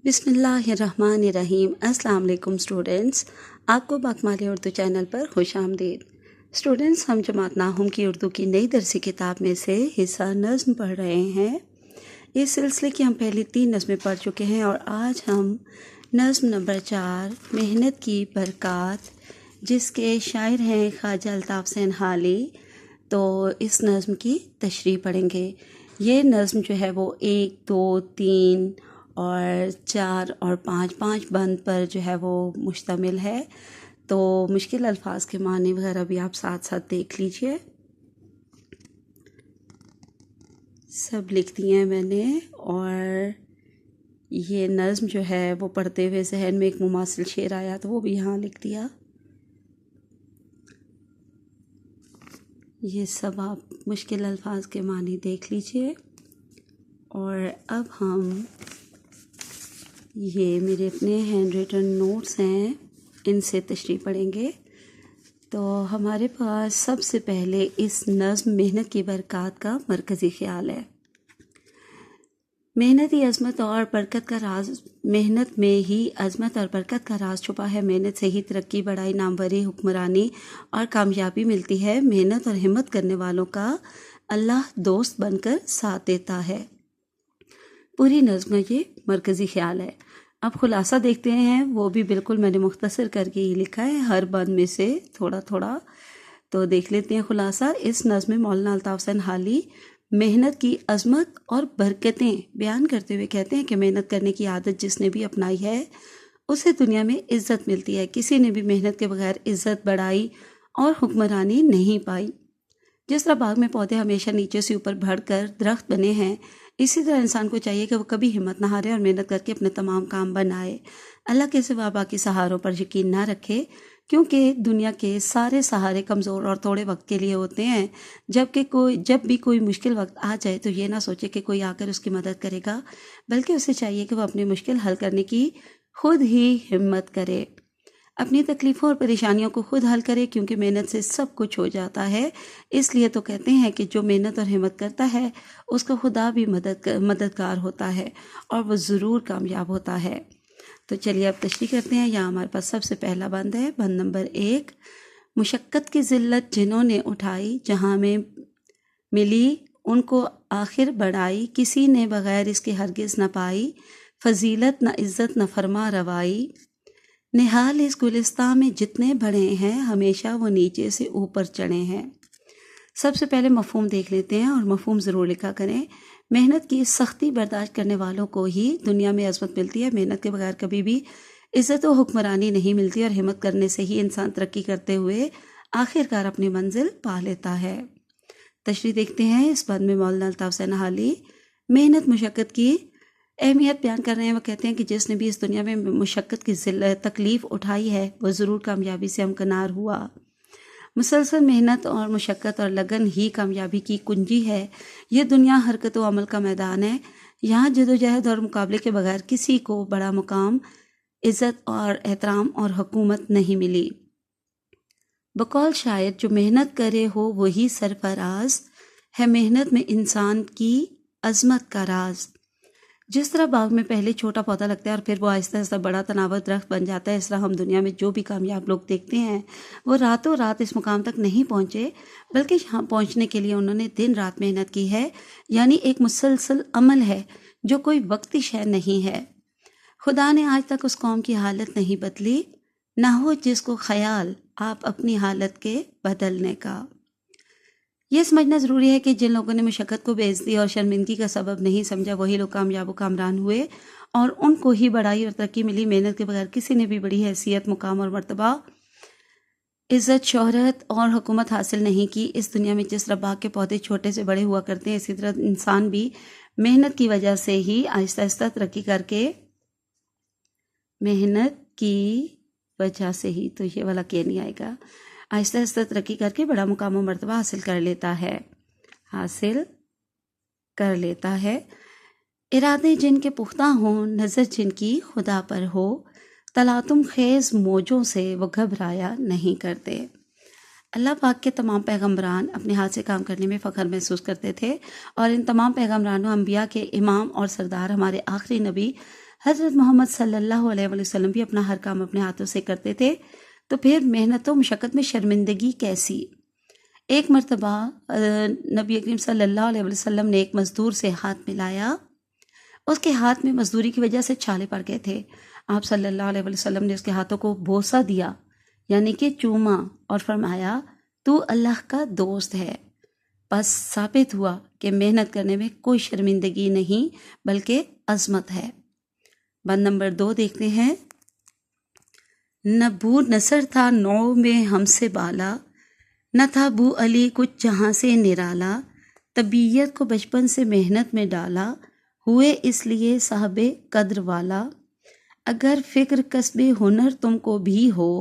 بسم اللہ الرحمن الرحیم۔ السلام علیکم اسٹوڈنٹس، آپ کو باکمال اردو چینل پر خوش آمدید۔ اسٹوڈنٹس، ہم جماعت ناہم کی اردو کی نئی درسی کتاب میں سے حصہ نظم پڑھ رہے ہیں۔ اس سلسلے کی ہم پہلی 3 نظمیں پڑھ چکے ہیں اور آج ہم نظم نمبر 4 محنت کی برکات، جس کے شاعر ہیں خواجہ الطاف حسین حالی، تو اس نظم کی تشریح پڑھیں گے۔ یہ نظم جو ہے وہ 1، 2، 3 اور 4 اور 5 بند پر جو ہے وہ مشتمل ہے، تو مشکل الفاظ کے معنی وغیرہ بھی آپ ساتھ ساتھ دیکھ لیجئے۔ سب لکھ دیے ہیں میں نے، اور یہ نظم جو ہے وہ پڑھتے ہوئے ذہن میں ایک مماثل شعر آیا تو وہ بھی یہاں لکھ دیا۔ یہ سب آپ مشکل الفاظ کے معنی دیکھ لیجئے، اور اب ہم یہ میرے اپنے ہینڈ ریٹن نوٹس ہیں، ان سے تشریح پڑھیں گے۔ تو ہمارے پاس سب سے پہلے اس نظم محنت کی برکات کا مرکزی خیال ہے۔ محنت میں ہی عظمت اور برکت کا راز چھپا ہے۔ محنت سے ہی ترقی، بڑائی، ناموری، حکمرانی اور کامیابی ملتی ہے۔ محنت اور ہمت کرنے والوں کا اللہ دوست بن کر ساتھ دیتا ہے۔ پوری نظم کا یہ مرکزی خیال ہے۔ اب خلاصہ دیکھتے ہیں، وہ بھی بالکل میں نے مختصر کر کے ہی لکھا ہے، ہر بند میں سے تھوڑا تھوڑا۔ تو دیکھ لیتے ہیں خلاصہ۔ اس نظم میں مولانا الطاف حسین حالی محنت کی عظمت اور برکتیں بیان کرتے ہوئے کہتے ہیں کہ محنت کرنے کی عادت جس نے بھی اپنائی ہے اسے دنیا میں عزت ملتی ہے۔ کسی نے بھی محنت کے بغیر عزت، بڑائی اور حکمرانی نہیں پائی۔ جس طرح باغ میں پودے ہمیشہ نیچے سے اوپر بڑھ کر درخت بنے ہیں، اسی طرح انسان کو چاہیے کہ وہ کبھی ہمت نہ ہارے اور محنت کر کے اپنے تمام کام بنائے۔ اللہ کے سوا باقی سہاروں پر یقین نہ رکھے، کیونکہ دنیا کے سارے سہارے کمزور اور تھوڑے وقت کے لیے ہوتے ہیں۔ جب بھی کوئی مشکل وقت آ جائے تو یہ نہ سوچے کہ کوئی آ کر اس کی مدد کرے گا، بلکہ اسے چاہیے کہ وہ اپنی مشکل حل کرنے کی خود ہی ہمت کرے، اپنی تکلیفوں اور پریشانیوں کو خود حل کرے، کیونکہ محنت سے سب کچھ ہو جاتا ہے۔ اس لیے تو کہتے ہیں کہ جو محنت اور ہمت کرتا ہے اس کا خدا بھی مددگار ہوتا ہے اور وہ ضرور کامیاب ہوتا ہے۔ تو چلیے اب تشریح کرتے ہیں۔ یہاں ہمارے پاس سب سے پہلا بند ہے، بند نمبر 1۔ مشقت کی ذلت جنہوں نے اٹھائی، جہاں میں ملی ان کو آخر بڑائی، کسی نے بغیر اس کے ہرگز نہ پائی، فضیلت نہ عزت نہ فرما روائی، نہال اس گلستاں میں جتنے بڑھے ہیں، ہمیشہ وہ نیچے سے اوپر چڑھے ہیں۔ سب سے پہلے مفہوم دیکھ لیتے ہیں، اور مفہوم ضرور لکھا کریں۔ محنت کی سختی برداشت کرنے والوں کو ہی دنیا میں عظمت ملتی ہے۔ محنت کے بغیر کبھی بھی عزت و حکمرانی نہیں ملتی، اور ہمت کرنے سے ہی انسان ترقی کرتے ہوئے آخرکار اپنی منزل پا لیتا ہے۔ تشریح دیکھتے ہیں۔ اس بند میں مولانا الطاف حسین حالی محنت، مشقت کی اہمیت بیان کر رہے ہیں۔ وہ کہتے ہیں کہ جس نے بھی اس دنیا میں مشقت کی تکلیف اٹھائی ہے وہ ضرور کامیابی سے ہمکنار ہوا۔ مسلسل محنت اور مشقت اور لگن ہی کامیابی کی کنجی ہے۔ یہ دنیا حرکت و عمل کا میدان ہے۔ یہاں جدوجہد اور مقابلے کے بغیر کسی کو بڑا مقام، عزت اور احترام اور حکومت نہیں ملی۔ بقول شاعر، جو محنت کرے ہو وہی سرفراز ہے، محنت میں انسان کی عظمت کا راز۔ جس طرح باغ میں پہلے چھوٹا پودا لگتا ہے اور پھر وہ آہستہ آہستہ بڑا تناور درخت بن جاتا ہے، اس طرح ہم دنیا میں جو بھی کامیاب لوگ دیکھتے ہیں وہ راتوں رات اس مقام تک نہیں پہنچے، بلکہ یہاں پہنچنے کے لیے انہوں نے دن رات محنت کی ہے۔ یعنی ایک مسلسل عمل ہے جو کوئی وقتی شے نہیں ہے۔ خدا نے آج تک اس قوم کی حالت نہیں بدلی، نہ ہو جس کو خیال آپ اپنی حالت کے بدلنے کا۔ یہ سمجھنا ضروری ہے کہ جن لوگوں نے مشقت کو بے عزتی اور شرمندگی کا سبب نہیں سمجھا، وہی لوگ کامیاب و کامران ہوئے اور ان کو ہی بڑائی اور ترقی ملی۔ محنت کے بغیر کسی نے بھی بڑی حیثیت، مقام اور مرتبہ، عزت، شہرت اور حکومت حاصل نہیں کی۔ اس دنیا میں جس طرح باغ کے پودے چھوٹے سے بڑے ہوا کرتے ہیں، اسی طرح انسان بھی محنت کی وجہ سے ہی آہستہ آہستہ ترقی کر کے، محنت کی وجہ سے ہی، تو یہ والا کیا نہیں آئے گا، آہستہ آہستہ ترقی کر کے بڑا مقام و مرتبہ حاصل کر لیتا ہے۔ ارادے جن کے پختہ ہوں، نظر جن کی خدا پر ہو، تلاطم خیز موجوں سے وہ گھبرایا نہیں کرتے۔ اللہ پاک کے تمام پیغمبران اپنے ہاتھ سے کام کرنے میں فخر محسوس کرتے تھے، اور ان تمام پیغمبرانوں انبیاء کے امام اور سردار ہمارے آخری نبی حضرت محمد صلی اللہ علیہ وسلم بھی اپنا ہر کام اپنے ہاتھوں سے کرتے تھے، تو پھر محنت و مشقت میں شرمندگی کیسی؟ ایک مرتبہ نبی کریم صلی اللہ علیہ وسلم نے ایک مزدور سے ہاتھ ملایا، اس کے ہاتھ میں مزدوری کی وجہ سے چھالے پڑ گئے تھے۔ آپ صلی اللہ علیہ وسلم نے اس کے ہاتھوں کو بوسہ دیا، یعنی کہ چوما، اور فرمایا تو اللہ کا دوست ہے۔ بس ثابت ہوا کہ محنت کرنے میں کوئی شرمندگی نہیں بلکہ عظمت ہے۔ بند نمبر 2 دیکھتے ہیں۔ نہ بو نصر تھا نو میں ہم سے بالا، نہ تھا بو علی کچھ جہاں سے نرالا، طبیعت کو بچپن سے محنت میں ڈالا، ہوئے اس لیے صاحب قدر والا۔ اگر فکر کسب ہنر تم کو بھی ہو،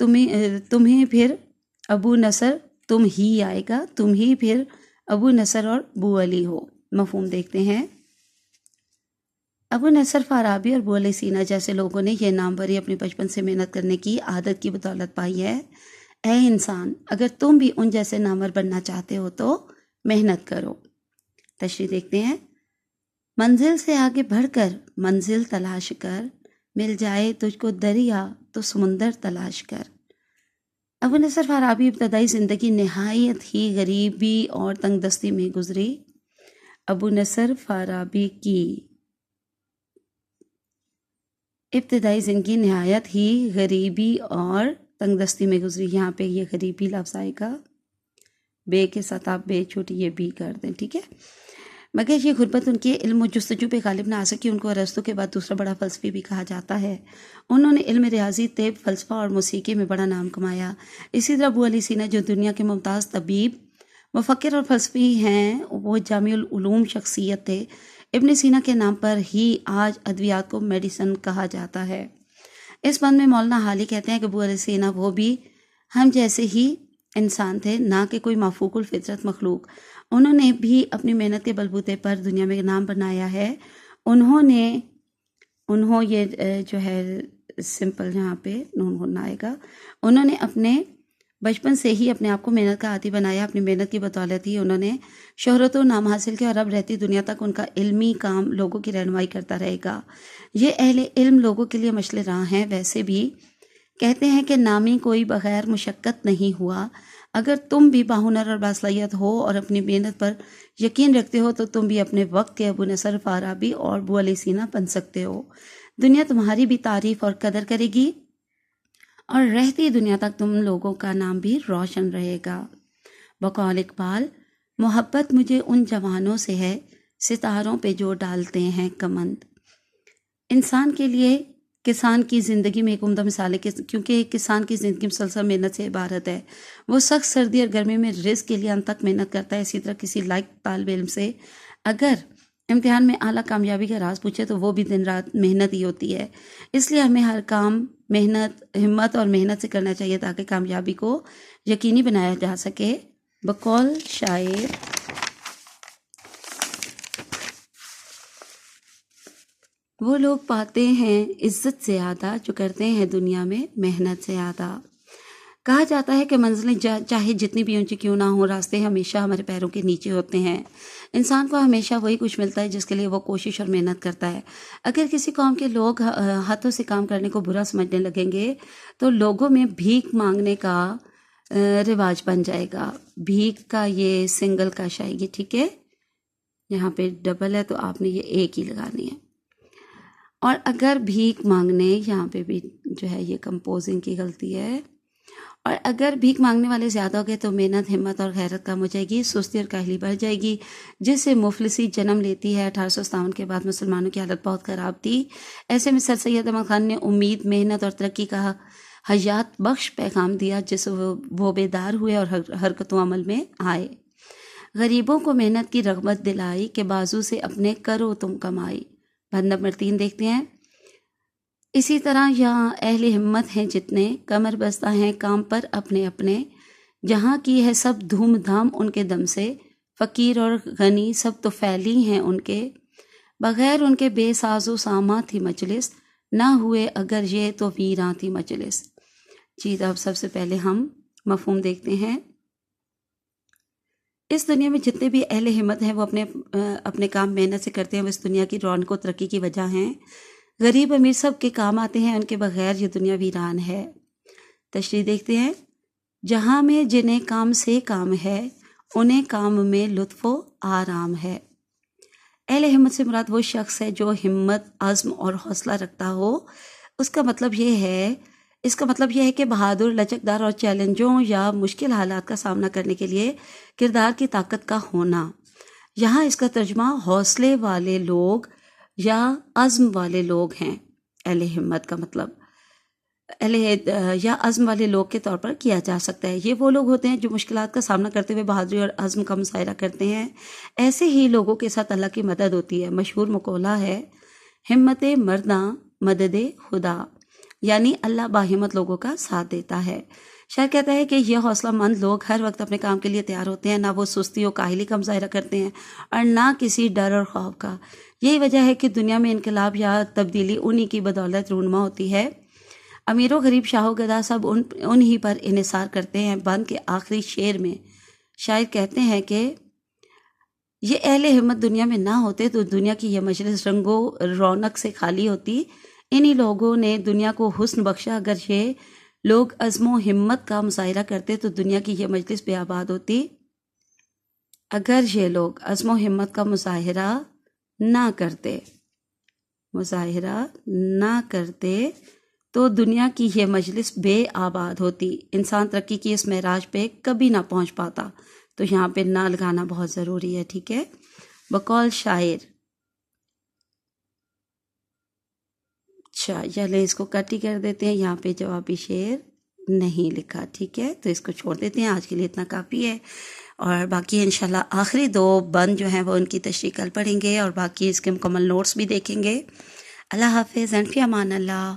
تمہیں پھر ابو نصر تم ہی آئے گا، تم ہی پھر ابو نصر اور بو علی ہو۔ مفہوم دیکھتے ہیں۔ ابو نصر فارابی اور بو علی سینا جیسے لوگوں نے یہ ناموری اپنی بچپن سے محنت کرنے کی عادت کی بدولت پائی ہے۔ اے انسان، اگر تم بھی ان جیسے نامور بننا چاہتے ہو تو محنت کرو۔ تشریح دیکھتے ہیں۔ منزل سے آگے بڑھ کر منزل تلاش کر، مل جائے تجھ کو دریا تو سمندر تلاش کر۔ ابو نصر فارابی ابتدائی زندگی نہایت ہی غریبی اور تنگ دستی میں گزری۔ ابو نصر فارابی کی ابتدائی زندگی نہایت ہی غریبی اور تنگ دستی میں گزری۔ یہاں پہ یہ غریبی لفظ آئے گا، بے کے ساتھ آپ بے چھوٹی یہ بھی کر دیں، ٹھیک ہے۔ مگر یہ غربت ان کے علم و جستجو پہ غالب نہ آ سکی۔ ان کو ارسطو کے بعد دوسرا بڑا فلسفی بھی کہا جاتا ہے۔ انہوں نے علم ریاضی، طب، فلسفہ اور موسیقی میں بڑا نام کمایا۔ اسی طرح ابو علی سینا جو دنیا کے ممتاز طبیب، مفکر اور فلسفی ہیں، وہ جامع العلوم شخصیت تھے۔ ابن سینا کے نام پر ہی آج ادویات کو میڈیسن کہا جاتا ہے۔ اس بند میں مولانا حالی کہتے ہیں کہ ابو علی سینا وہ بھی ہم جیسے ہی انسان تھے، نہ کہ کوئی مافوق الفطرت مخلوق۔ انہوں نے بھی اپنی محنت کے بلبوتے پر دنیا میں نام بنایا ہے۔ یہ جو ہے سمپل یہاں پہ نون ہونا آئے گا۔ انہوں نے اپنے بچپن سے ہی اپنے آپ کو محنت کا عادی بنایا۔ اپنی محنت کی بدولت ہی انہوں نے شہرت و نام حاصل کیا، اور اب رہتی دنیا تک ان کا علمی کام لوگوں کی رہنمائی کرتا رہے گا۔ یہ اہل علم لوگوں کے لیے مشعل راہ ہیں۔ ویسے بھی کہتے ہیں کہ نامی کوئی بغیر مشقت نہیں ہوا۔ اگر تم بھی باہنر اور باصلاحیت ہو اور اپنی محنت پر یقین رکھتے ہو تو تم بھی اپنے وقت کے ابو نصر فارابی اور ابو علی سینا بن سکتے ہو۔ دنیا تمہاری بھی تعریف اور قدر کرے گی، اور رہتی دنیا تک تم لوگوں کا نام بھی روشن رہے گا۔ بقول اقبال، محبت مجھے ان جوانوں سے ہے ستاروں پہ جو ڈالتے ہیں کمند۔ انسان کے لیے کسان کی زندگی میں ایک عمدہ مثال ہے، کیونکہ ایک کسان کی زندگی مسلسل محنت سے عبارت ہے۔ وہ سخت سردی اور گرمی میں رزق کے لیے انت تک محنت کرتا ہے۔ اسی طرح کسی لائق طالب علم سے اگر امتحان میں اعلیٰ کامیابی کا راز پوچھے تو وہ بھی دن رات محنت ہی ہوتی ہے۔ اس لیے ہمیں ہر کام ہمت اور محنت سے کرنا چاہیے تاکہ کامیابی کو یقینی بنایا جا سکے۔ بقول شاعر، وہ لوگ پاتے ہیں عزت زیادہ جو کرتے ہیں دنیا میں محنت زیادہ۔ کہا جاتا ہے کہ منزلیں چاہے جتنی بھی اونچی کیوں نہ ہوں، راستے ہمیشہ ہمارے پیروں کے نیچے ہوتے ہیں۔ انسان کو ہمیشہ وہی کچھ ملتا ہے جس کے لیے وہ کوشش اور محنت کرتا ہے۔ اگر کسی قوم کے لوگ ہاتھوں سے کام کرنے کو برا سمجھنے لگیں گے تو لوگوں میں بھیک مانگنے کا رواج بن جائے گا۔ بھیک کا یہ سنگل کش آئے گی، ٹھیک ہے، یہاں پہ ڈبل ہے تو آپ نے یہ ایک ہی لگانی ہے۔ اور اگر بھیک مانگنے، یہاں پہ بھی جو ہے یہ کمپوزنگ کی غلطی ہے، اور اگر بھیک مانگنے والے زیادہ ہو گئے تو محنت، ہمت اور غیرت کم ہو جائے گی، سستی اور کاہلی بڑھ جائے گی، جس سے مفلسی جنم لیتی ہے۔ 1857 کے بعد مسلمانوں کی حالت بہت خراب تھی۔ ایسے میں سر سید احمد خان نے امید، محنت اور ترقی کا حیات بخش پیغام دیا، جس سے وہ بیدار ہوئے اور حرکت و عمل میں آئے۔ غریبوں کو محنت کی رغبت دلائی کہ بازو سے اپنے کرو تم کمائی۔ بند نمبر 3 دیکھتے ہیں۔ اسی طرح یہاں اہل ہمت ہیں جتنے، کمر بستہ ہیں کام پر اپنے اپنے، جہاں کی ہے سب دھوم دھام ان کے دم سے، فقیر اور غنی سب تو پھیلی ہیں ان کے، بغیر ان کے بے ساز و ساما تھی مجلس، نہ ہوئے اگر یہ تو ویراں تھی مجلس۔ جی اب سب سے پہلے ہم مفہوم دیکھتے ہیں۔ اس دنیا میں جتنے بھی اہل ہمت ہیں وہ اپنے کام محنت سے کرتے ہیں، وہ اس دنیا کی رونق و ترقی کی وجہ ہیں۔ غریب امیر سب کے کام آتے ہیں، ان کے بغیر یہ دنیا ویران ہے۔ تشریح دیکھتے ہیں۔ جہاں میں جنہیں کام سے کام ہے، انہیں کام میں لطف و آرام ہے۔ اہل ہمت سے مراد وہ شخص ہے جو ہمت، عزم اور حوصلہ رکھتا ہو۔ اس کا مطلب یہ ہے کہ بہادر، لچکدار اور چیلنجوں یا مشکل حالات کا سامنا کرنے کے لیے کردار کی طاقت کا ہونا۔ یہاں اس کا ترجمہ حوصلے والے لوگ یا عزم والے لوگ ہیں۔ اہل ہمت کا مطلب یا عزم والے لوگ کے طور پر کیا جا سکتا ہے۔ یہ وہ لوگ ہوتے ہیں جو مشکلات کا سامنا کرتے ہوئے بہادری اور عزم کا مظاہرہ کرتے ہیں۔ ایسے ہی لوگوں کے ساتھ اللہ کی مدد ہوتی ہے۔ مشہور مقولہ ہے، ہمت مرداں مدد خدا، یعنی اللہ باہمت لوگوں کا ساتھ دیتا ہے۔ شاعر کہتا ہے کہ یہ حوصلہ مند لوگ ہر وقت اپنے کام کے لیے تیار ہوتے ہیں، نہ وہ سستی و کاہلی کا مظاہرہ کرتے ہیں اور نہ کسی ڈر اور خوف کا۔ یہی وجہ ہے کہ دنیا میں انقلاب یا تبدیلی انہی کی بدولت رونما ہوتی ہے۔ امیر و غریب، شاہ و گدا، سب انہی پر انحصار کرتے ہیں۔ بند کے آخری شعر میں شاعر کہتے ہیں کہ یہ اہل ہمت دنیا میں نہ ہوتے تو دنیا کی یہ مجلس رنگ و رونق سے خالی ہوتی۔ انہی لوگوں نے دنیا کو حسن بخشا۔ اگر یہ لوگ عزم و ہمت کا مظاہرہ کرتے تو دنیا کی یہ مجلس بے آباد ہوتی۔ اگر یہ لوگ عزم و ہمت کا مظاہرہ نہ کرتے تو دنیا کی یہ مجلس بے آباد ہوتی۔ انسان ترقی کی اس معراج پہ کبھی نہ پہنچ پاتا۔ تو یہاں پہ نہ لگانا بہت ضروری ہے، ٹھیک ہے۔ بقول شاعر، اچھا چلیں اس کو کٹ ہی کر دیتے ہیں، یہاں پہ جوابی شعر نہیں لکھا، ٹھیک ہے، تو اس کو چھوڑ دیتے ہیں، آج کے لیے اتنا کافی ہے۔ اور باقی انشاءاللہ آخری 2 بند جو ہیں وہ ان کی تشریح کل پڑھیں گے اور باقی اس کے مکمل نوٹس بھی دیکھیں گے۔ اللہ حافظ، فی امان اللہ۔